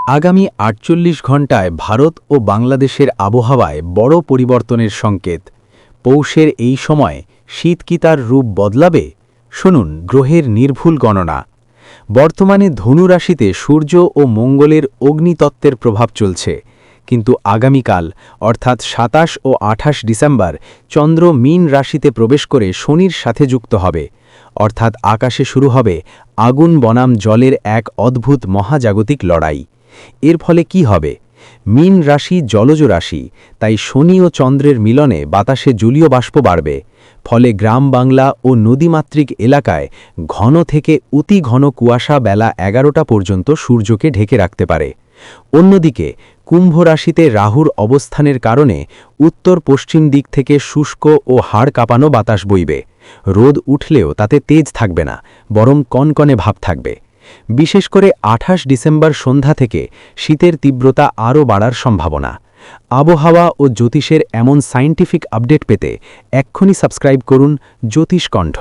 আগামী ৪৮ ঘণ্টায় ভারত ও বাংলাদেশের আবহাওয়ায় বড় পরিবর্তনের সংকেত। পৌষের এই সময় শীত কি তার রূপ বদলাবে? শুনুন গ্রহের নির্ভুল গণনা। বর্তমানে ধনু রাশিতে সূর্য ও মঙ্গলের অগ্নিতত্ত্বের প্রভাব চলছে, কিন্তু আগামীকাল অর্থাৎ ২৭ ও ২৮ ডিসেম্বর চন্দ্র মীন রাশিতে প্রবেশ করে শনির সাথে যুক্ত হবে, অর্থাৎ আকাশে শুরু হবে আগুন বনাম জলের এক অদ্ভুত মহাজাগতিক লড়াই। এর ফলে কি হবে? মীন রাশি জলজ রাশি, তাই শনি ও চন্দ্রের মিলনে বাতাসে জলীয় বাষ্প বাড়বে, ফলে গ্রাম বাংলা ও নদীমাতৃক এলাকায় ঘন থেকে অতি ঘন কুয়াশা বেলা ১১টা পর্যন্ত সূর্যকে ঢেকে রাখতে পারে। অন্যদিকে কুম্ভ রাশিতে রাহুর অবস্থানের কারণে উত্তর পশ্চিম দিক থেকে শুষ্ক ও হাড় কাঁপানো বাতাস বইবে। রোদ উঠলেও তাতে তেজ থাকবে না, বরং কনকনে ভাব থাকবে। বিশেষ করে ২৮ ডিসেম্বর সন্ধ্যা থেকে শীতের তীব্রতা আরও বাড়ার সম্ভাবনা। আবহাওয়া ও জ্যোতিষের এমন সায়েন্টিফিক আপডেট পেতে এক্ষুনি সাবস্ক্রাইব করুন জ্যোতিষ কণ্ঠ।